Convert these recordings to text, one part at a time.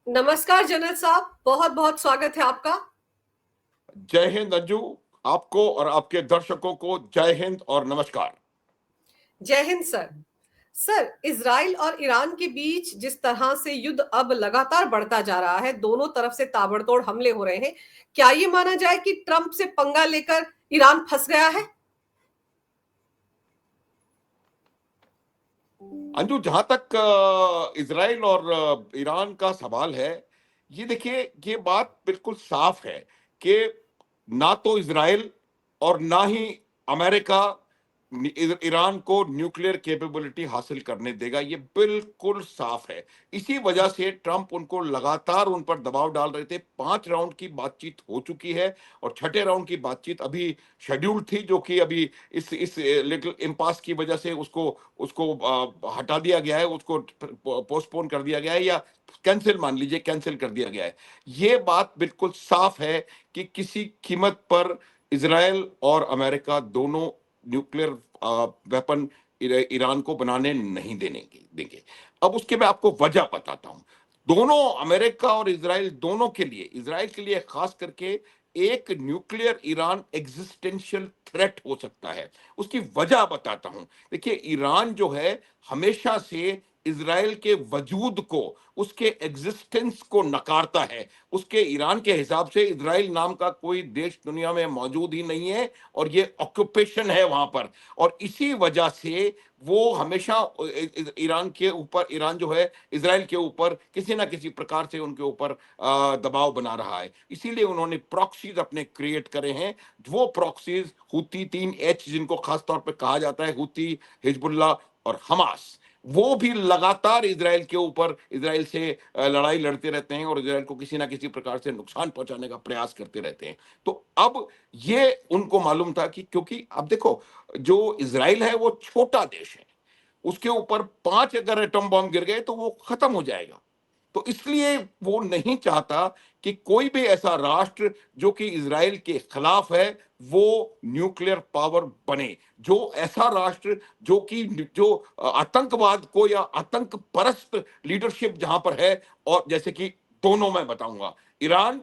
नमस्कार जनरल साहब, बहुत बहुत स्वागत है आपका। जय हिंद अंजू। आपको और आपके दर्शकों को जय हिंद और नमस्कार। जय हिंद सर। सर, इजराइल और ईरान के बीच जिस तरह से युद्ध अब लगातार बढ़ता जा रहा है, दोनों तरफ से ताबड़तोड़ हमले हो रहे हैं। क्या ये माना जाए कि ट्रंप से पंगा लेकर ईरान फंस गया है? अंजू, जहां तक इजराइल और ईरान का सवाल है, ये देखिए, ये बात बिल्कुल साफ है कि ना तो इजराइल और ना ही अमेरिका ईरान को न्यूक्लियर कैपेबिलिटी हासिल करने देगा। ये बिल्कुल साफ है। इसी वजह से ट्रंप उनको लगातार उन पर दबाव डाल रहे थे। 5 राउंड की बातचीत हो चुकी है और छठे राउंड की बातचीत अभी शेड्यूल थी, जो कि अभी इस लिटिल इम्पास की वजह से उसको उसको हटा दिया गया है, उसको पोस्टपोन कर दिया गया है, या कैंसिल, मान लीजिए कैंसिल कर दिया गया है। ये बात बिल्कुल साफ है कि किसी कीमत पर इसराइल और अमेरिका दोनों न्यूक्लियर वेपन ईरान को बनाने नहीं देंगे। अब उसके मैं आपको वजह बताता हूं। दोनों, अमेरिका और इसराइल दोनों के लिए, इसराइल के लिए खास करके, एक न्यूक्लियर ईरान एग्जिस्टेंशियल थ्रेट हो सकता है। उसकी वजह बताता हूं। देखिए, ईरान जो है हमेशा से इसराइल के वजूद को, उसके एग्जिस्टेंस को नकारता है। उसके, ईरान के हिसाब से इसराइल नाम का कोई देश दुनिया में मौजूद ही नहीं है और ये ऑक्यूपेशन है वहां पर। और इसी वजह से वो हमेशा ईरान के ऊपर, ईरान जो है इसराइल के ऊपर किसी ना किसी प्रकार से उनके ऊपर दबाव बना रहा है। इसीलिए उन्होंने प्रॉक्सीज अपने क्रिएट करे हैं। वो प्रॉक्सीज हुती, 3H जिनको खास तौर पे कहा जाता है, हुती, हिजबुल्ला और हमास, वो भी लगातार इसराइल के ऊपर, इसराइल से लड़ाई लड़ते रहते हैं और इसराइल को किसी ना किसी प्रकार से नुकसान पहुंचाने का प्रयास करते रहते हैं। तो अब ये उनको मालूम था कि, क्योंकि अब देखो, जो इसराइल है वो छोटा देश है, उसके ऊपर 5 अगर एटम बॉम्ब गिर गए तो वो खत्म हो जाएगा। तो इसलिए वो नहीं चाहता कि कोई भी ऐसा राष्ट्र जो कि इसराइल के खिलाफ है वो न्यूक्लियर पावर बने। जो ऐसा राष्ट्र जो कि, जो आतंकवाद को या आतंक परस्त लीडरशिप जहां पर है, और जैसे कि दोनों मैं बताऊंगा, ईरान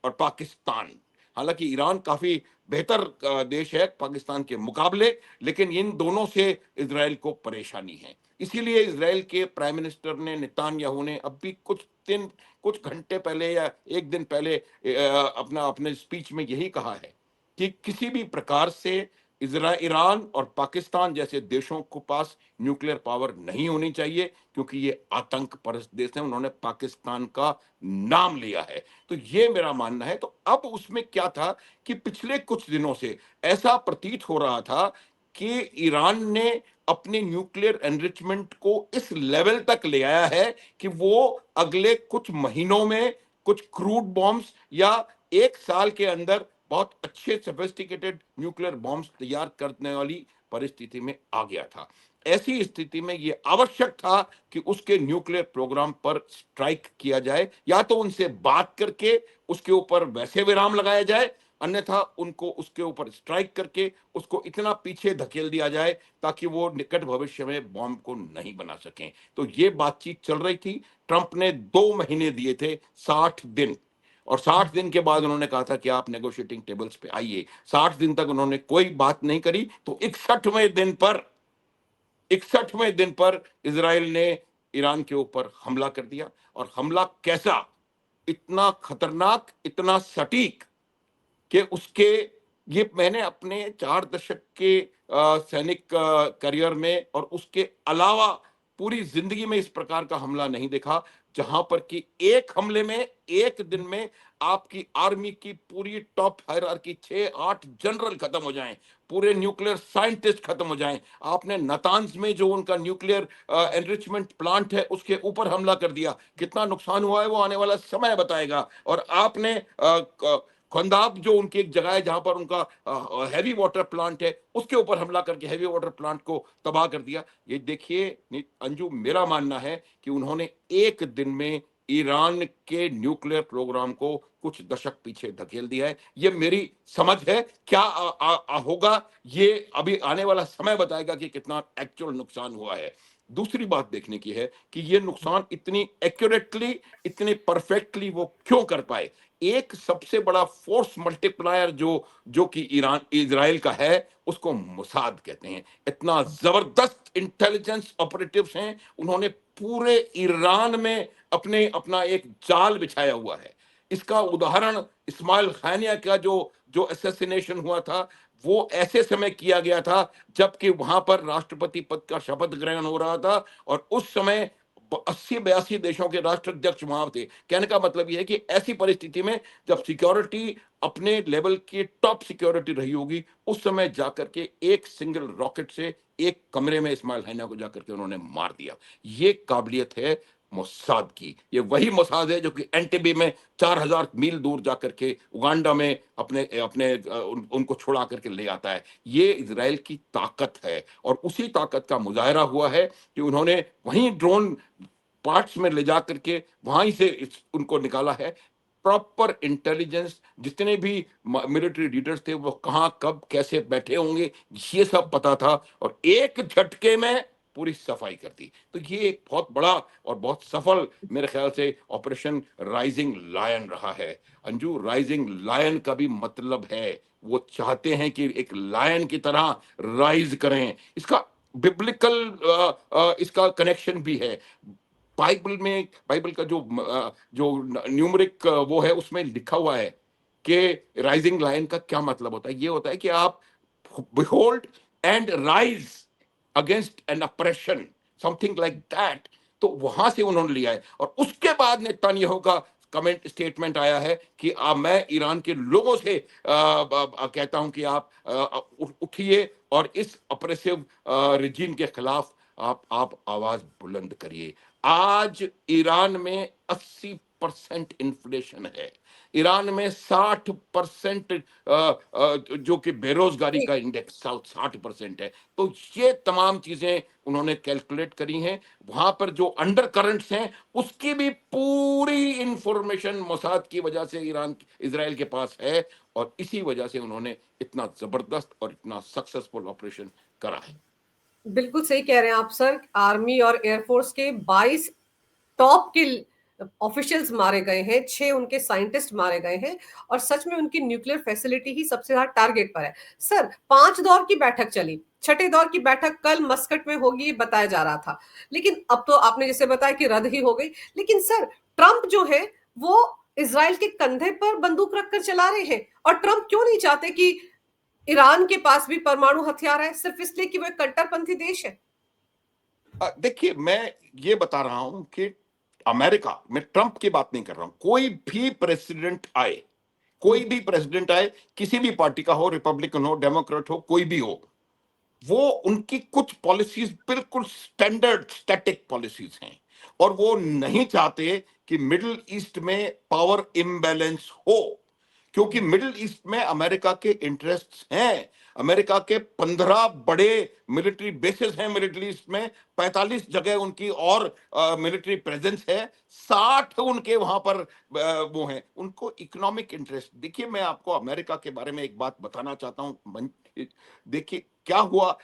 और पाकिस्तान। हालांकि ईरान काफी बेहतर देश है पाकिस्तान के मुकाबले, लेकिन इन दोनों से इसराइल को परेशानी है। इसीलिए इसराइल के प्राइम मिनिस्टर ने, नेतान्याहू ने, अभी कुछ घंटे पहले या एक दिन पहले अपने स्पीच में यही कहा है कि किसी भी प्रकार से ईरान और पाकिस्तान जैसे देशों को पास न्यूक्लियर पावर नहीं होनी चाहिए, क्योंकि ये आतंक परस्त देश है। उन्होंने पाकिस्तान का नाम लिया है। तो ये मेरा मानना है। तो अब उसमें क्या था कि पिछले कुछ दिनों से ऐसा प्रतीत हो रहा था कि ईरान ने अपने न्यूक्लियर एनरिचमेंट को इस लेवल तक ले आया है कि वो अगले कुछ महीनों में कुछ क्रूड बॉम्ब्स, या 1 साल के अंदर बहुत अच्छे सोफिस्टिकेटेड न्यूक्लियर बॉम्ब्स तैयार करने वाली परिस्थिति में आ गया था। ऐसी स्थिति में यह आवश्यक था कि उसके न्यूक्लियर प्रोग्राम पर स्ट्राइक किया जाए, या तो उनसे बात करके उसके ऊपर वैसे विराम लगाया जाए, अन्यथा उनको उसके ऊपर स्ट्राइक करके उसको इतना पीछे धकेल दिया जाए ताकि वो निकट भविष्य में बॉम्ब को नहीं बना सकें। तो ये बातचीत चल रही थी। ट्रंप ने 2 महीने दिए थे, 60 दिन, और 60 दिन के बाद उन्होंने कहा था कि आप नेगोशिएटिंग टेबल्स पे आइए। 60 दिन तक उन्होंने कोई बात नहीं करी। तो 61वें दिन पर इसराइल ने ईरान के ऊपर हमला कर दिया। और हमला कैसा, इतना खतरनाक, इतना सटीक कि उसके, ये मैंने अपने 4 दशक के सैनिक करियर में और उसके अलावा पूरी जिंदगी में इस प्रकार का हमला नहीं देखा, जहां पर कि एक हमले में, एक दिन में आपकी आर्मी की पूरी टॉप हायरार्की, 6-8 जनरल खत्म हो जाएं, पूरे न्यूक्लियर साइंटिस्ट खत्म हो जाएं। आपने नतान्ज में जो उनका न्यूक्लियर एनरिचमेंट प्लांट है उसके ऊपर हमला कर दिया। कितना नुकसान हुआ है वो आने वाला समय बताएगा। और आपने खंदाब, जो उनकी एक जगह है जहां पर उनका हैवी वाटर प्लांट है, उसके ऊपर हमला करके हैवी वाटर प्लांट को तबाह कर दिया। ये देखिए अंजू, मेरा मानना है कि उन्होंने एक दिन में ईरान के न्यूक्लियर प्रोग्राम को कुछ दशक पीछे धकेल दिया है। ये मेरी समझ है। क्या होगा ये अभी आने वाला समय बताएगा कि कितना एक्चुअल नुकसान हुआ है। दूसरी बात देखने की है कि ये नुकसान इतनी एक्यूरेटली, इतने परफेक्टली वो क्यों कर पाए। एक सबसे बड़ा फोर्स मल्टीप्लायर जो कि ईरान इजराइल का है, उसको मोसाद कहते हैं। इतना जबरदस्त इंटेलिजेंस ऑपरेटिव्स हैं, उन्होंने पूरे ईरान में अपना एक जाल बिछाया हुआ है। इसका उदाहरण इस्माइल खानिया का जो जो असैसिनेशन हुआ था, वो ऐसे समय किया गया था जबकि वहां पर राष्ट्रपति पद का शपथ ग्रहण हो रहा था, और उस समय 80-82 देशों के राष्ट्राध्यक्ष वहां थे। कहने का मतलब यह है कि ऐसी परिस्थिति में जब सिक्योरिटी अपने लेवल की टॉप सिक्योरिटी रही होगी, उस समय जाकर के एक सिंगल रॉकेट से एक कमरे में इस्माइल हैनिया को जाकर के उन्होंने मार दिया। ये काबिलियत है मोसाद की। ये वही मोसाद है जो कि एंटीबी में 4000 मील दूर जाकर के उगांडा में अपने अपने उनको छुड़ा करके ले आता है। ये इजराइल की ताकत है, और उसी ताकत का मुजाहरा हुआ है कि उन्होंने वहीं ड्रोन पार्ट्स में ले जाकर के वहीं से उनको निकाला है। प्रॉपर इंटेलिजेंस, जितने भी मिलिट्री लीडर्स थे वो कहां कब कैसे बैठे होंगे, ये सब पता था, और एक झटके में पूरी सफाई कर दी। तो ये एक बहुत बड़ा और बहुत सफल मेरे ख्याल से ऑपरेशन राइजिंग लायन रहा है। अंजू, राइजिंग लायन का भी मतलब है वो चाहते हैं कि एक लायन की तरह राइज करें। इसका बिब्लिकल इसका कनेक्शन भी है। बाइबल का जो न्यूमरिक वो है, उसमें लिखा हुआ है कि राइजिंग लायन का क्या मतलब होता है। ये होता है कि आप behold and rise against an oppression, something like that. तो वहां से उन्होंने लिया है, और उसके बाद नेतन्याहू का कमेंट स्टेटमेंट आया है कि मैं ईरान के लोगों से कहता हूं कि आप उठिए और इस अप्रेसिव रिजीम के खिलाफ आप आवाज बुलंद करिए। आज ईरान में 80% इन्फ्लेशन है। ईरान में 60% जो कि बेरोजगारी जी, का इंडेक्स 60% है। तो ये तमाम चीजें उन्होंने कैलकुलेट करी हैं। वहां पर जो अंडर करंट्स हैं, उसकी भी पूरी इंफॉर्मेशन मोसाद की वजह से इजराइल के पास है, और इसी वजह से उन्होंने इतना जबरदस्त और इतना सक्सेसफुल ऑपरेशन करा है। बिल्कुल सही कह रहे हैं आप सर। आर्मी और एयरफोर्स के 22 टॉप के ऑफिशियल्स मारे गए हैं, 6 उनके साइंटिस्ट मारे गए हैं, और सच में उनकी न्यूक्लियर फैसिलिटी ही सबसे ज्यादा टारगेट पर है। सर, 5 दौर की बैठक चली, छठे दौर की बैठक कल मस्कट में होगी बताया जा रहा था, लेकिन अब तो आपने जैसे बताया कि रद्द ही हो गई। लेकिन सर, ट्रंप जो है वो इसराइल के कंधे पर बंदूक रखकर चला रहे हैं, और ट्रंप क्यों नहीं चाहते कि ईरान के पास भी परमाणु हथियार है, सिर्फ इसलिए कि वो एक कट्टरपंथी देश है। देखिए, मैं ये बता रहा हूं कि अमेरिका में, ट्रंप की बात नहीं कर रहा हूं, कोई भी प्रेसिडेंट आए, किसी भी पार्टी का हो, रिपब्लिकन हो, डेमोक्रेट हो, कोई भी हो, वो उनकी कुछ पॉलिसीज बिल्कुल स्टैंडर्ड स्टैटिक पॉलिसीज हैं, और वो नहीं चाहते कि मिडिल ईस्ट में पावर इम्बैलेंस हो, क्योंकि मिडिल ईस्ट में अमेरिका के इंटरेस्ट्स हैं। अमेरिका के 15 बड़े मिलिट्री बेसेस हैं मिडिल ईस्ट में, 45 जगह उनकी और मिलिट्री प्रेजेंस है, 60 उनके वहां पर वो हैं, उनको इकोनॉमिक इंटरेस्ट। देखिए, मैं आपको अमेरिका के बारे में एक बात बताना चाहता हूं। देखिए क्या हुआ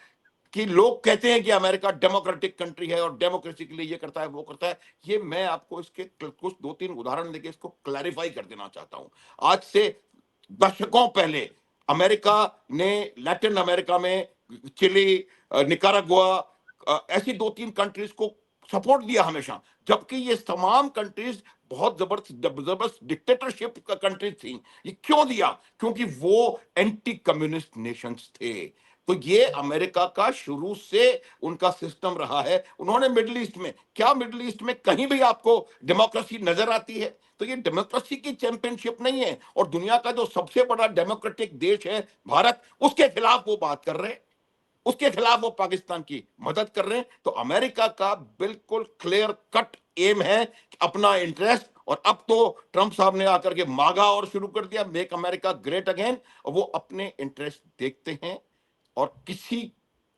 कि लोग कहते हैं कि अमेरिका डेमोक्रेटिक कंट्री है और डेमोक्रेसी के लिए ये करता है वो करता है। ये मैं आपको इसके कुछ 2-3 उदाहरण देके इसको क्लैरिफाई कर देना चाहता हूं। आज से दशकों पहले अमेरिका ने लैटिन अमेरिका में चिली, निकारागुआ, ऐसी 2-3 कंट्रीज को सपोर्ट दिया हमेशा, जबकि ये तमाम कंट्रीज बहुत जबरदस्त जबरदस्त डिक्टेटरशिप का कंट्रीज थी। ये क्यों दिया? क्योंकि वो एंटी कम्युनिस्ट नेशंस थे। तो ये अमेरिका का शुरू से उनका सिस्टम रहा है। उन्होंने मिडिल ईस्ट में, क्या मिडिल ईस्ट में कहीं भी आपको डेमोक्रेसी नजर आती है? तो ये डेमोक्रेसी की चैंपियनशिप नहीं है, और दुनिया का जो सबसे बड़ा डेमोक्रेटिक देश है भारत, उसके खिलाफ वो बात कर रहे हैं, उसके खिलाफ वो पाकिस्तान की मदद कर रहे हैं। तो अमेरिका का बिल्कुल क्लियर कट एम है अपना इंटरेस्ट। और अब तो ट्रंप साहब ने आकर के मागा और शुरू कर दिया, मेक अमेरिका ग्रेट अगेन, और वो अपने इंटरेस्ट देखते हैं, और किसी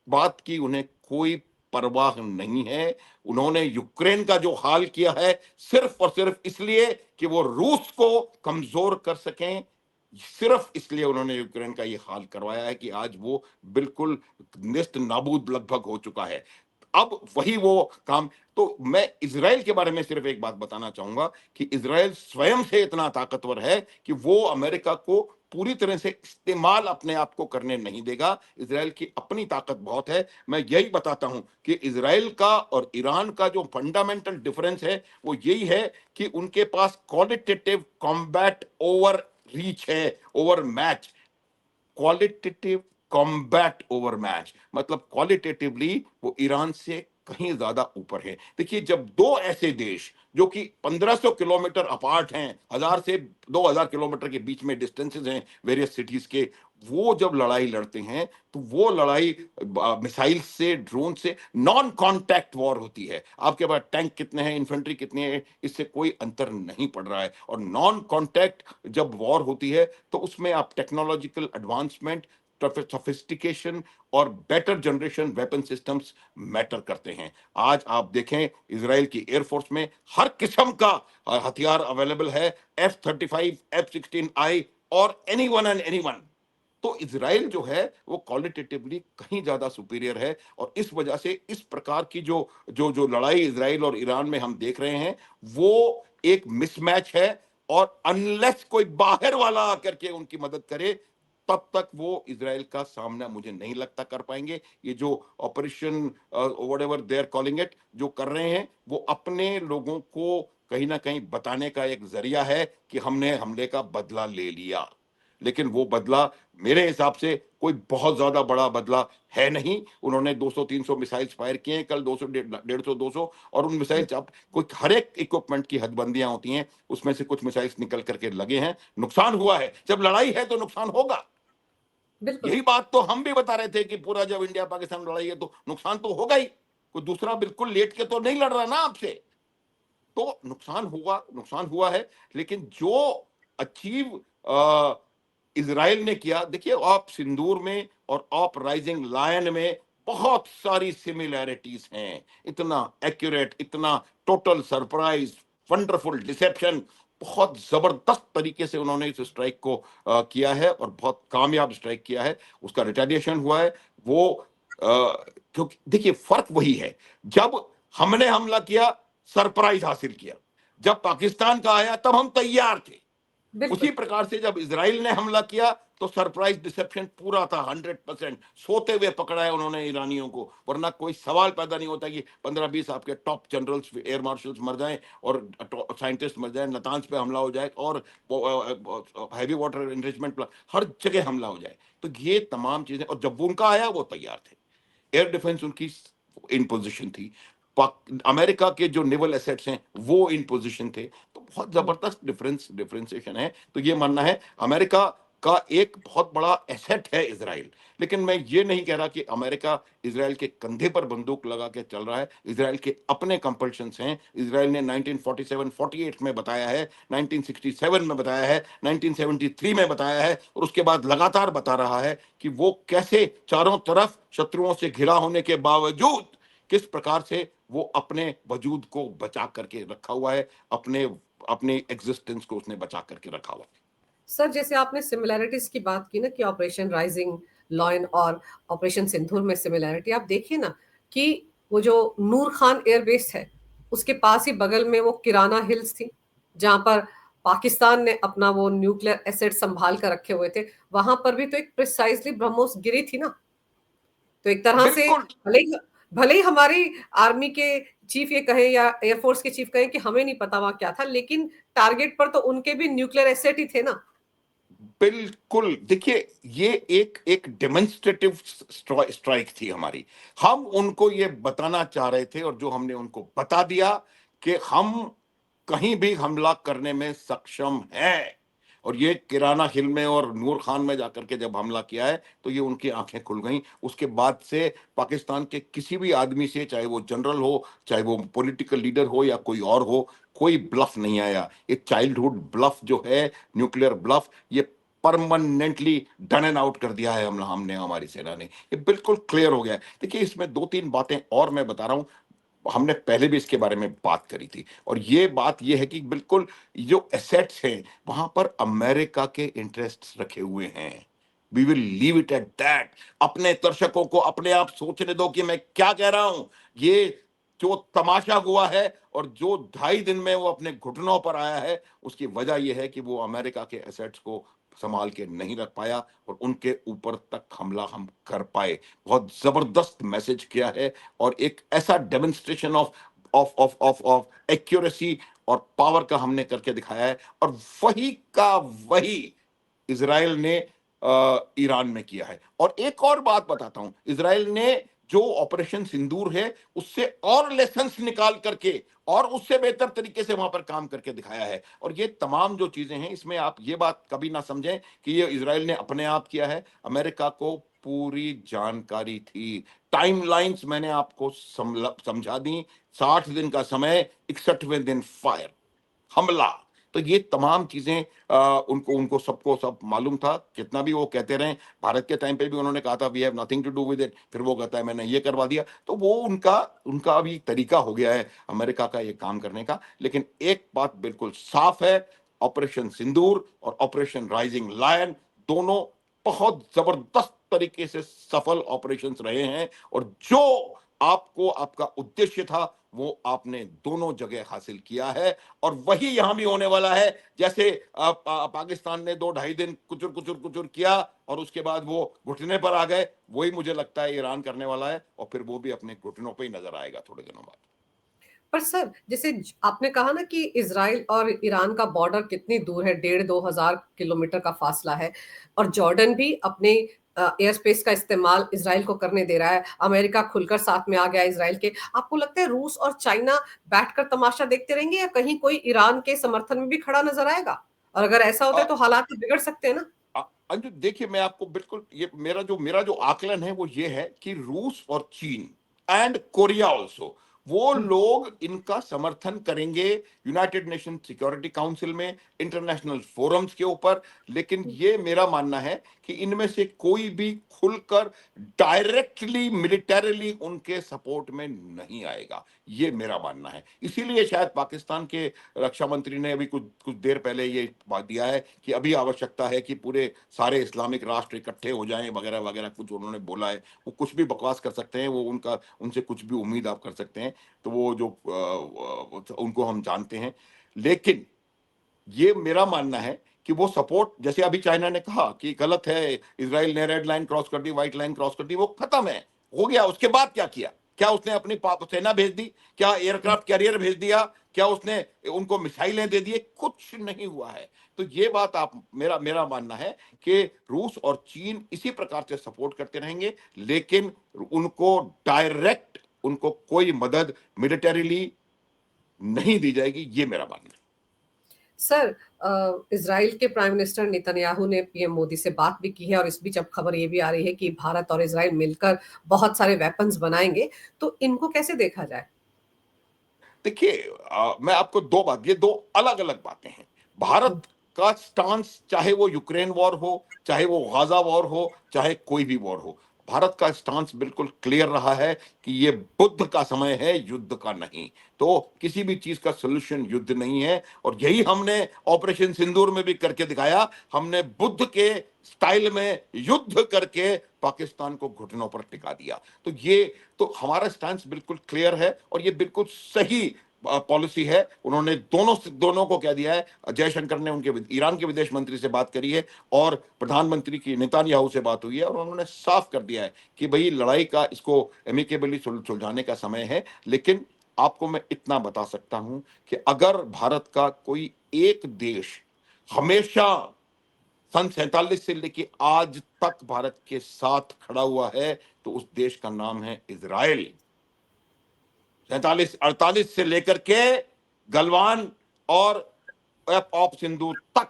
बात की उन्हें कोई परवाह नहीं है। उन्होंने यूक्रेन का जो हाल किया है, सिर्फ और सिर्फ इसलिए कि वो रूस को कमजोर कर सकें। सिर्फ इसलिए उन्होंने यूक्रेन का ये हाल करवाया है कि आज वो बिल्कुल नेस्त नाबूद लगभग हो चुका है। अब वही वो काम। तो मैं इजराइल के बारे में सिर्फ एक बात बताना चाहूंगा कि इजराइल स्वयं से इतना ताकतवर है कि वो अमेरिका को पूरी तरह से इस्तेमाल अपने आप को करने नहीं देगा। इजराइल की अपनी ताकत बहुत है। मैं यही बताता हूं कि इजराइल का और ईरान का जो फंडामेंटल डिफरेंस है वो यही है कि उनके पास क्वालिटेटिव कॉम्बैट ओवर रीच है, over match. Qualitative combat over match मतलब क्वालिटेटिवली वो ईरान से कहीं ज्यादा ऊपर है। देखिए, जब दो ऐसे देश जो कि 1500 किलोमीटर अपार्ट हैं, 1000 से 2000 किलोमीटर के बीच में डिस्टेंसेस हैं वेरियस सिटीज के, वो जब लड़ाई लड़ते हैं तो वो लड़ाई मिसाइल से, ड्रोन से, नॉन कॉन्टैक्ट वॉर होती है। आपके पास टैंक कितने हैं, इन्फेंट्री कितनी है, इससे कोई अंतर नहीं पड़ रहा है। और नॉन कॉन्टैक्ट जब वॉर होती है तो उसमें आप टेक्नोलॉजिकल एडवांसमेंट, सोफिस्टिकेशन और better generation weapon systems matter करते हैं। आज आप देखें इजराइल की एयरफोर्स में हर किस्म का हथियार अवेलेबल है, F-35, F-16I और एनीवन एंड एनीवन। तो इजराइल जो है वो क्वालिटेटिवली कहीं ज्यादा सुपीरियर है। और इस वजह से इस प्रकार की जो जो जो लड़ाई इजराइल और ईरान में हम देख रहे हैं वो एक मिसमैच है। और अनलेस कोई बाहर वाला आकर के उनकी मदद करे तब तक वो इजराइल का सामना मुझे नहीं लगता कर पाएंगे। ये जो operation whatever they are calling it जो कर रहे हैं वो अपने लोगों को कहीं ना कहीं बताने का एक जरिया है कि हमने हमले का बदला ले लिया। लेकिन वो बदला मेरे हिसाब से कोई बहुत ज्यादा बड़ा बदला है नहीं। उन्होंने 200-300 मिसाइल्स फायर किए हैं कल, 200, 150, 200। और उन मिसाइल्स अब कोई हर एक इक्विपमेंट की हदबंदियां होती हैं, उसमें से कुछ मिसाइल्स निकल करके लगे हैं, नुकसान हुआ है। जब लड़ाई है तो नुकसान होगा। बिल्कुल। यही बात तो हम भी बता रहे थे कि पूरा जब इंडिया पाकिस्तान लड़ाई है तो नुकसान तो होगा ही। कोई दूसरा बिल्कुल लेट के तो नहीं लड़ रहा ना आपसे। तो नुकसान हुआ है। लेकिन जो अचीव इजराइल ने किया, देखिए आप सिंदूर में और आप राइजिंग लायन में बहुत सारी सिमिलैरिटीज हैं। इतना एक्यूरेट, इतना टोटल सरप्राइज, वंडरफुल डिसेप्शन, बहुत जबरदस्त तरीके से उन्होंने इस स्ट्राइक को किया है और बहुत कामयाब स्ट्राइक किया है। उसका रिटेलिएशन हुआ है वो क्योंकि देखिए फर्क वही है, जब हमने हमला किया सरप्राइज हासिल किया, जब पाकिस्तान का आया तब हम तैयार थे। उसी बिल्कुल। प्रकार से जब इजराइल ने हमला किया तो सरप्राइज डिसेप्शन पूरा था, 100%। सोते हुए पकड़ा है उन्होंने ईरानियों को, वरना कोई सवाल पैदा नहीं होता कि 15-20 आपके टॉप जनरल्स, एयर मार्शल्स मर जाएं और साइंटिस्ट मर जाएं, नातांज पे हमला हो जाए और हैवी वाटर एनरिचमेंट हर जगह हमला हो जाए। तो ये तमाम चीजें, और जब उनका आया वो तैयार थे, एयर डिफेंस उनकी इन पोजीशन थी, अमेरिका के जो नेवल एसेट्स हैं वो इन पोजीशन थे। तो बहुत जबरदस्त डिफरेंशिएशन है। तो ये मानना है अमेरिका का एक बहुत बड़ा एसेट है इजराइल। लेकिन मैं ये नहीं कह रहा कि अमेरिका इजराइल के कंधे पर बंदूक लगा के चल रहा है। इजराइल के अपने कंपल्शंस हैं। इजराइल ने 1947-48 में बताया है, 1967 में बताया है, 1973 में बताया है और उसके बाद लगातार बता रहा है कि वो कैसे चारों तरफ शत्रुओं से घिरा होने के बावजूद किस प्रकार से वो अपने वजूद को बचा करके रखा हुआ है, अपने अपने एग्जिस्टेंस को उसने बचा करके रखा हुआ है। सर, जैसे आपने सिमिलैरिटीज की बात की ना कि ऑपरेशन राइजिंग लॉयन और ऑपरेशन सिंदूर में सिमिलैरिटी, आप देखिए ना कि वो जो नूर खान एयरबेस है उसके पास ही बगल में वो किराना हिल्स थी जहां पर पाकिस्तान ने अपना वो न्यूक्लियर एसेट संभाल कर रखे हुए थे। वहां पर भी तो एक प्रिसाइजली ब्रह्मोस गिरी थी ना। तो एक तरह से बिल्कुल। भले ही हमारी आर्मी के चीफ ये कहें या एयरफोर्स के चीफ कहें कि हमें नहीं पता वहां क्या था, लेकिन टारगेट पर तो उनके भी न्यूक्लियर एसेट ही थे ना। बिल्कुल, देखिए ये एक एक डेमोन्स्ट्रेटिव स्ट्राइक थी हमारी। हम उनको ये बताना चाह रहे थे और जो हमने उनको बता दिया कि हम कहीं भी हमला करने में सक्षम हैं। और ये किराना हिल में और नूर खान में जाकर के जब हमला किया है तो ये उनकी आंखें खुल गईं। उसके बाद से पाकिस्तान के किसी भी आदमी से, चाहे वो जनरल हो, चाहे वो पॉलिटिकल लीडर हो या कोई और हो, कोई ब्लफ नहीं आया। ये चाइल्डहुड ब्लफ जो है, न्यूक्लियर ब्लफ, ये परमानेंटली डन एंड आउट कर दिया है हमने हमारी सेना ने। ये बिल्कुल क्लियर हो गया है। देखिए इसमें 2-3 बातें और मैं बता रहा हूं, हमने पहले भी इसके बारे में बात करी थी। और ये बात ये है कि बिल्कुल जो एसेट्स हैं वहां पर अमेरिका के इंटरेस्ट्स रखे हुए हैं, we will leave it at that. अपने दर्शकों को अपने आप सोचने दो कि मैं क्या कह रहा हूं। ये जो तमाशा हुआ है और जो 2.5 दिन में वो अपने घुटनों पर आया है, उसकी वजह यह है कि वो अमेरिका के एसेट्स को संभाल के नहीं रख पाया और उनके ऊपर तक हमला हम कर पाए। बहुत जबरदस्त मैसेज किया है और एक ऐसा डेमोन्स्ट्रेशन ऑफ एक्यूरेसी और पावर का हमने करके दिखाया है, और वही का वही इजराइल ने ईरान में किया है। और एक और बात बताता हूं, इजराइल ने जो ऑपरेशन सिंदूर है उससे और लेसन्स निकाल करके और उससे बेहतर तरीके से वहां पर काम करके दिखाया है। और ये तमाम जो चीजें हैं, इसमें आप ये बात कभी ना समझें कि ये इजराइल ने अपने आप किया है। अमेरिका को पूरी जानकारी थी। टाइमलाइंस मैंने आपको समझा दी। 60 दिन का समय, 61वें दिन फायर, हमला। तो ये तमाम चीजें उनको उनको सबको सब मालूम था। कितना भी वो कहते रहे, भारत के टाइम पे भी उन्होंने कहा था we have nothing to do with it, फिर वो कहता है मैंने ये करवा दिया। तो वो उनका उनका अभी तरीका हो गया है अमेरिका का ये काम करने का। लेकिन एक बात बिल्कुल साफ है, ऑपरेशन सिंदूर और ऑपरेशन राइजिंग लायन दोनों बहुत जबरदस्त तरीके से सफल ऑपरेशंस रहे हैं। और जो आपको आपका उद्देश्य था वो आपने दोनों जगह हासिल किया है, और वही यहां भी होने वाला है। जैसे पाकिस्तान ने 2-2.5 दिन कुचुर कुचुर कुचुर किया और उसके बाद वो घुटने पर आ गए, वही मुझे लगता है ईरान करने वाला है, और फिर वो भी अपने घुटनों पे ही नजर आएगा थोड़े दिनों बाद। पर सर, जैसे आपने कहा ना कि इसराइल और ईरान का बॉर्डर कितनी दूर है, 1,500-2,000 किलोमीटर का फासला है, और जॉर्डन भी अपने एयर स्पेस का इस्तेमाल इसराइल को करने दे रहा है। अमेरिका खुलकर साथ में आ गया इसराइल के। आपको लगता है रूस और चाइना बैठकर तमाशा देखते रहेंगे, या कहीं कोई ईरान के समर्थन में भी खड़ा नजर आएगा? और अगर ऐसा होता है तो हालात तो बिगड़ सकते हैं ना। अंजू देखिए, मैं आपको बिल्कुल, ये मेरा जो आकलन है वो ये है कि रूस और चीन एंड कोरिया ऑल्सो, वो लोग इनका समर्थन करेंगे यूनाइटेड नेशन सिक्योरिटी काउंसिल में, इंटरनेशनल फोरम्स के ऊपर। लेकिन ये मेरा मानना है कि इनमें से कोई भी खुलकर डायरेक्टली मिलिटरीली उनके सपोर्ट में नहीं आएगा, ये मेरा मानना है। इसीलिए शायद पाकिस्तान के रक्षा मंत्री ने अभी कुछ कुछ देर पहले ये बात दिया है कि अभी आवश्यकता है कि पूरे सारे इस्लामिक राष्ट्र इकट्ठे हो जाएं वगैरह वगैरह, कुछ उन्होंने बोला है। वो कुछ भी बकवास कर सकते हैं, वो उनका उनसे कुछ भी उम्मीद आप कर सकते हैं। तो वो जो उनको हम जानते हैं। लेकिन ये मेरा मानना है कि वो सपोर्ट, जैसे अभी चाइना ने कहा कि गलत है, इसराइल ने रेड लाइन क्रॉस कर दी, व्हाइट लाइन क्रॉस कर दी, वो खत्म है, हो गया। उसके बाद क्या किया? क्या उसने अपनी सेना भेज दी? क्या एयरक्राफ्ट कैरियर भेज दिया? क्या उसने उनको मिसाइलें दे दिए? कुछ नहीं हुआ है। तो ये बात आप, मेरा मेरा मानना है कि रूस और चीन इसी प्रकार से सपोर्ट करते रहेंगे, लेकिन उनको डायरेक्ट उनको कोई मदद मिलिटरीली नहीं दी जाएगी, ये मेरा मानना है। सर, इसराइल के प्राइम मिनिस्टर नेतन्याहू ने पीएम मोदी से बात भी की है, और इस बीच अब खबर ये भी आ रही है कि भारत और इसराइल मिलकर बहुत सारे वेपन्स बनाएंगे। तो इनको कैसे देखा जाए? देखिए, मैं आपको ये दो अलग अलग बातें हैं। भारत का स्टांस, चाहे वो यूक्रेन वॉर हो, चाहे वो गाजा वॉर हो, चाहे कोई भी वॉर हो, भारत का स्टांस बिल्कुल क्लियर रहा है कि ये बुद्ध का समय है, युद्ध का नहीं। तो किसी भी चीज का सोल्यूशन युद्ध नहीं है, और यही हमने ऑपरेशन सिंदूर में भी करके दिखाया। हमने बुद्ध के स्टाइल में युद्ध करके पाकिस्तान को घुटनों पर टिका दिया। तो हमारा स्टैंड बिल्कुल क्लियर है, और ये बिल्कुल सही पॉलिसी है। उन्होंने दोनों को कह दिया है। जयशंकर ने उनके ईरान के विदेश मंत्री से बात करी है, और प्रधानमंत्री की नेतन्याहू से बात हुई है, और उन्होंने साफ कर दिया है कि भाई लड़ाई का, इसको एमिकेबली सुलझाने का समय है। लेकिन आपको मैं इतना बता सकता हूं कि अगर भारत का कोई एक देश हमेशा सन 47 से लेके आज तक भारत के साथ खड़ा हुआ है, तो उस देश का नाम है इजराइल। 47-48 से लेकर के गलवान और ऑप सिंधु तक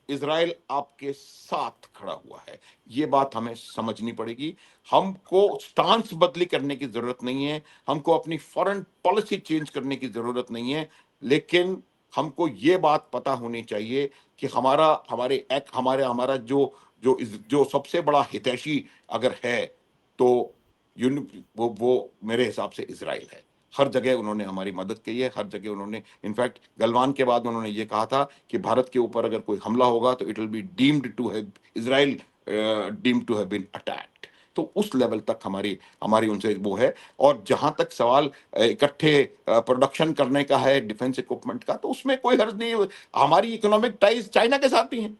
इजराइल आपके साथ खड़ा हुआ है। ये बात हमें समझनी पड़ेगी। हमको स्टांस बदली करने की जरूरत नहीं है, हमको अपनी फॉरेन पॉलिसी चेंज करने की जरूरत नहीं है। लेकिन हमको ये बात पता होनी चाहिए कि हमारा जो सबसे बड़ा हितैषी अगर है, तो वो मेरे हिसाब से इजराइल है। हर जगह उन्होंने हमारी मदद की है, हर जगह उन्होंने, इनफैक्ट गलवान के बाद उन्होंने ये कहा था कि भारत के ऊपर अगर कोई हमला होगा तो it will be deemed to have Israel deemed to have been attacked. तो उस लेवल तक हमारी हमारी उनसे वो है। और जहां तक सवाल इकट्ठे प्रोडक्शन करने का है डिफेंस इक्विपमेंट का, तो उसमें कोई हर्ज नहीं। हमारी इकोनॉमिक टाइज चाइना के साथ भी है,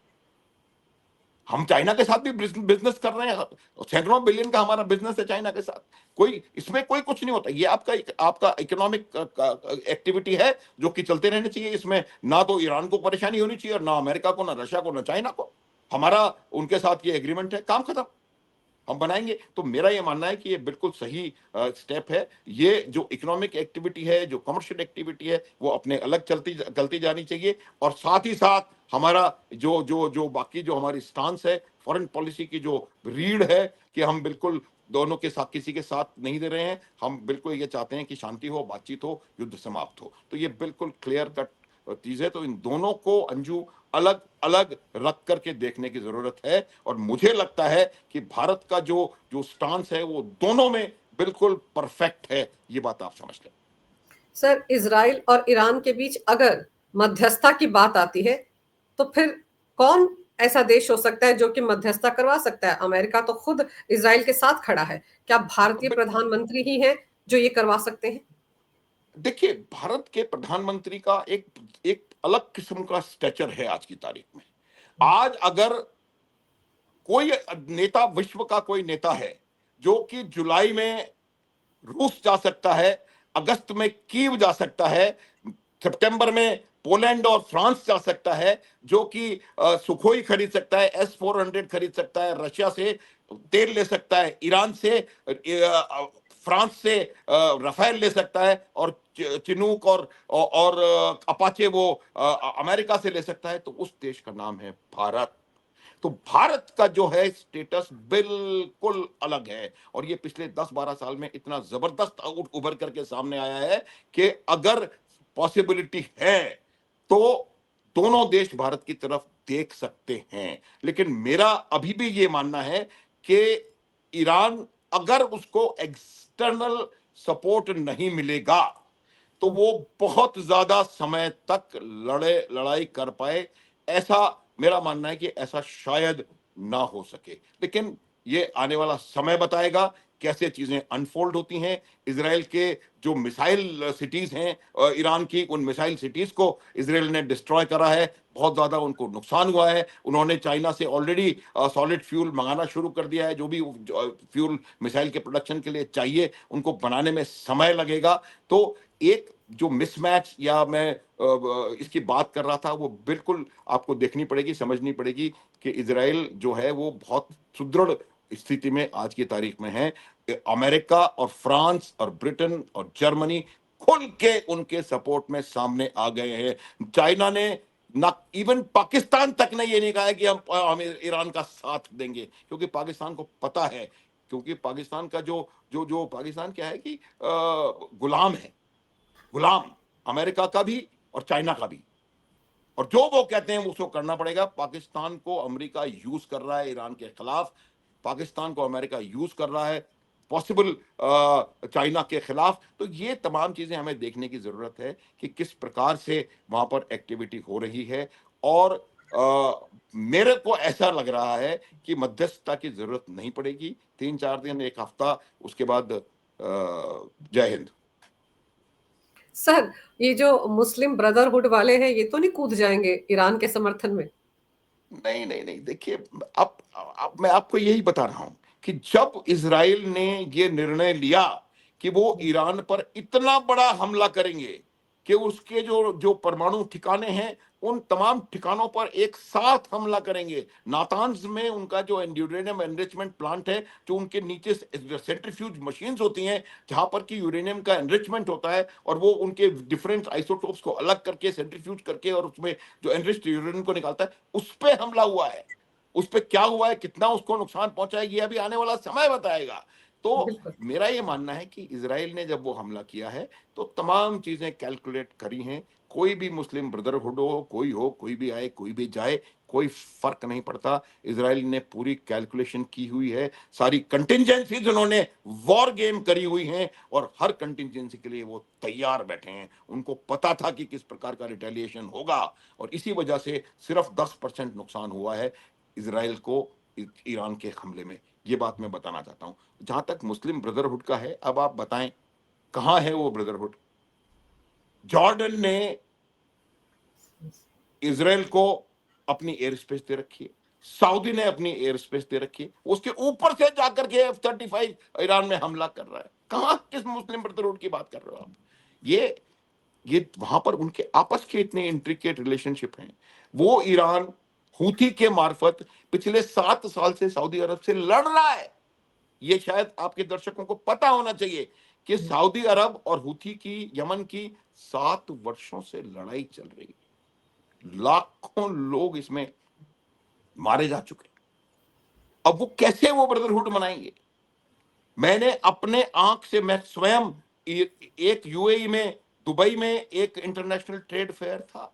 हम चाइना के साथ भी बिजनेस कर रहे हैं, सैकड़ों बिलियन का हमारा बिजनेस है चाइना के साथ। कोई इसमें कोई कुछ नहीं होता, ये आपका आपका इकोनॉमिक एक्टिविटी है जो कि चलते रहने चाहिए। इसमें ना तो ईरान को परेशानी होनी चाहिए, और ना अमेरिका को, ना रशिया को, ना चाइना को। हमारा उनके साथ ये एग्रीमेंट है, काम खत्म, हम बनाएंगे। तो मेरा ये मानना है कि ये बिल्कुल सही स्टेप है। ये जो इकोनॉमिक एक्टिविटी है, जो कमर्शियल एक्टिविटी है, वो अपने अलग चलती जानी चाहिए। और साथ ही साथ हमारा जो जो जो बाकी जो हमारी स्टांस है, फॉरेन पॉलिसी की जो रीढ़ है, कि हम बिल्कुल दोनों के साथ किसी के साथ नहीं दे रहे हैं। हम बिल्कुल ये चाहते हैं कि शांति हो, बातचीत हो, युद्ध समाप्त हो। तो ये बिल्कुल क्लियर कट चीज है। तो इन दोनों को अंजू अलग अलग रख करके देखने की जरूरत है। और मुझे लगता है कि भारत का जो जो स्टांस है वो दोनों में बिल्कुल परफेक्ट है। ये बात आप समझ लें। सर, इजराइल और ईरान के बीच अगर मध्यस्थता की बात आती है, तो फिर कौन ऐसा देश हो सकता है जो कि मध्यस्थता करवा सकता है? अमेरिका तो खुद इजराइल के साथ खड़ा है। क्या भारतीय बिल्कुल, प्रधानमंत्री ही हैं जो ये करवा सकते हैं? देखिए, भारत के प्रधानमंत्री का एक एक अलग किस्म का स्टेचर है आज की तारीख में। आज अगर कोई नेता, विश्व का कोई नेता है जो कि जुलाई में रूस जा सकता है, अगस्त में कीव जा सकता है, सितंबर में पोलैंड और फ्रांस जा सकता है, जो कि सुखोई खरीद सकता है, S-400 खरीद सकता है, रशिया से तेल ले सकता है, ईरान से, फ्रांस से रफेल ले सकता है, और चिनूक और अपाचे वो अमेरिका से ले सकता है। तो उस देश का नाम है भारत। तो भारत का जो है स्टेटस बिल्कुल अलग है। और ये पिछले 10-12 साल में इतना जबरदस्त उभर करके सामने आया है कि अगर पॉसिबिलिटी है तो दोनों देश भारत की तरफ देख सकते हैं। लेकिन मेरा अभी भी ये मानना है कि ईरान, अगर उसको एक्सटर्नल सपोर्ट नहीं मिलेगा, तो वो बहुत ज्यादा समय तक लड़ाई कर पाए, ऐसा मेरा मानना है कि ऐसा शायद ना हो सके। लेकिन ये आने वाला समय बताएगा कैसे चीजें अनफोल्ड होती हैं। इसराइल के जो मिसाइल सिटीज हैं, ईरान की उन मिसाइल सिटीज को इसराइल ने डिस्ट्रॉय करा है, बहुत ज्यादा उनको नुकसान हुआ है। उन्होंने चाइना से ऑलरेडी सॉलिड फ्यूल मंगाना शुरू कर दिया है। जो भी फ्यूल मिसाइल के प्रोडक्शन के लिए चाहिए, उनको बनाने में समय लगेगा। तो एक जो मिसमैच, या मैं इसकी बात कर रहा था, वो बिल्कुल आपको देखनी पड़ेगी, समझनी पड़ेगी कि इजराइल जो है वो बहुत सुदृढ़ स्थिति में आज की तारीख में है। अमेरिका और फ्रांस और ब्रिटेन और जर्मनी खुल के उनके सपोर्ट में सामने आ गए हैं। चाइना ने ना, इवन पाकिस्तान तक ने ये नहीं कहा है कि हम ईरान का साथ देंगे, क्योंकि पाकिस्तान को पता है, क्योंकि पाकिस्तान का जो जो जो पाकिस्तान क्या है कि गुलाम है, गुलाम अमेरिका का भी और चाइना का भी। और जो वो कहते हैं उसको करना पड़ेगा। पाकिस्तान को अमेरिका यूज कर रहा है ईरान के खिलाफ, पाकिस्तान को अमेरिका यूज कर रहा है पॉसिबल चाइना के खिलाफ। तो ये तमाम चीजें हमें देखने की जरूरत है कि किस प्रकार से वहां पर एक्टिविटी हो रही है। और मेरे को ऐसा लग रहा है कि मध्यस्थता की जरूरत नहीं पड़ेगी। 3-4 दिन, एक हफ्ता, उसके बाद जय हिंद। सर, ये जो मुस्लिम ब्रदरहुड वाले हैं, ये तो नहीं कूद जाएंगे ईरान के समर्थन में? नहीं नहीं नहीं, देखिए, अब मैं आपको यही बता रहा हूं कि जब इजराइल ने ये निर्णय लिया कि वो ईरान पर इतना बड़ा हमला करेंगे कि उसके जो जो परमाणु ठिकाने हैं, उन तमाम ठिकानों पर एक साथ हमला करेंगे। नातान्ज में उनका जो यूरेनियम एनरिचमेंट प्लांट है, जो उनके नीचे सेंट्रीफ्यूज मशीन्स होती हैं, जहां पर कि यूरेनियम का एनरिचमेंट होता है, और वो उनके डिफरेंट आइसोटोप्स को अलग करके, सेंट्रीफ्यूज करके, और उसमें जो एनरिच्ड यूरेनियम को निकालता है, उस पे हमला हुआ है। उस पे क्या हुआ है, कितना उसको नुकसान पहुंचा है, ये अभी आने वाला समय बताएगा। तो बिल्कुल। मेरा ये मानना है कि इजराइल ने जब वो हमला किया है, तो तमाम चीजें कैलकुलेट करी हैं। कोई भी मुस्लिम ब्रदरहुड हो, कोई भी आए, कोई भी जाए, कोई फर्क नहीं पड़ता। इजराइल ने पूरी कैलकुलेशन की हुई है, सारी कंटिंजेंसीज उन्होंने वॉर गेम करी हुई हैं, और हर कंटिंजेंसी के लिए वो तैयार बैठे हैं। उनको पता था कि किस प्रकार का रिटेलिएशन होगा, और इसी वजह से सिर्फ 10% नुकसान हुआ है इसराइल को ईरान के हमले में, ये बात मैं बताना चाहता हूं। जहां तक मुस्लिम ब्रदरहुड का है, अब आप बताएं कहां है वो ब्रदरहुड? जॉर्डन ने इसराइल को अपनी एयर स्पेस दे रखी है, सऊदी ने अपनी एयर स्पेस दे रखी है, उसके ऊपर से जाकर के F-35 ईरान में हमला कर रहा है। कहां, किस मुस्लिम ब्रदरहुड की बात कर रहे हो आप? ये वहां पर उनके आपस के इतने इंट्रिकेट रिलेशनशिप हैं। वो ईरान हूथी के मार्फत पिछले 7 साल से सऊदी अरब से लड़ रहा है। ये शायद आपके दर्शकों को पता होना चाहिए कि सऊदी अरब और हूथी की, यमन की 7 वर्षों से लड़ाई चल रही है। लाखों लोग इसमें मारे जा चुके हैं। अब वो कैसे वो ब्रदरहुड मनाएंगे? मैंने अपने आंख से, मैं स्वयं एक यूएई में, दुबई में एक इंटरनेशनल ट्रेड फेयर था।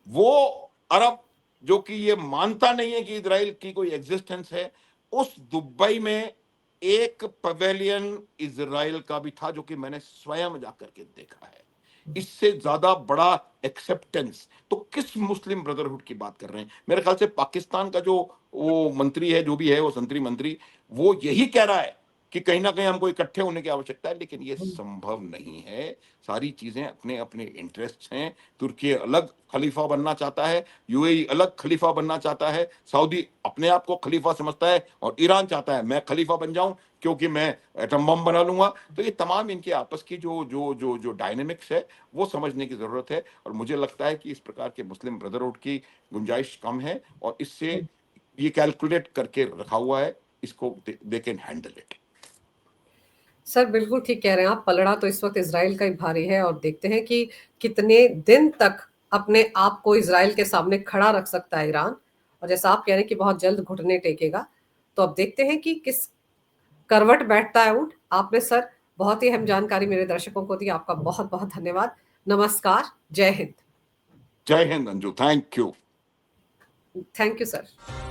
वो अरब जो कि ये मानता नहीं है कि इजराइल की कोई एग्जिस्टेंस है, उस दुबई में एक पवेलियन इजराइल का भी था, जो कि मैंने स्वयं जाकर के देखा है। इससे ज्यादा बड़ा एक्सेप्टेंस तो किस मुस्लिम ब्रदरहुड की बात कर रहे हैं? मेरे ख्याल से पाकिस्तान का जो वो मंत्री है, जो भी है वो संतरी मंत्री, वो यही कह रहा है कि कहीं ना कहीं हमको इकट्ठे होने की आवश्यकता है, लेकिन ये संभव नहीं है। सारी चीजें अपने अपने इंटरेस्ट हैं। तुर्की अलग खलीफा बनना चाहता है, यूएई अलग खलीफा बनना चाहता है, सऊदी अपने आप को खलीफा समझता है, और ईरान चाहता है मैं खलीफा बन जाऊं क्योंकि मैं एटम बम बना लूंगा। तो ये तमाम इनके आपस की जो जो जो जो डायनेमिक्स है, वो समझने की जरूरत है। और मुझे लगता है कि इस प्रकार के मुस्लिम ब्रदरहुड की गुंजाइश कम है, और इससे ये कैलकुलेट करके रखा हुआ है, इसको they can handle it. Sir बिल्कुल ठीक कह रहे हैं आप। पलड़ा तो इस वक्त इसराइल का ही भारी है, और देखते हैं कि कितने दिन तक अपने आप को इसराइल के सामने खड़ा रख सकता है ईरान। और जैसा आप कह रहे हैं कि बहुत जल्द घुटने टेकेगा, तो अब देखते हैं कि किस करवट बैठता है ऊंट। आपने सर बहुत ही अहम जानकारी मेरे दर्शकों को दी। आपका बहुत बहुत धन्यवाद। नमस्कार। जय हिंद। जय Hind Anju, thank you. Thank you sir.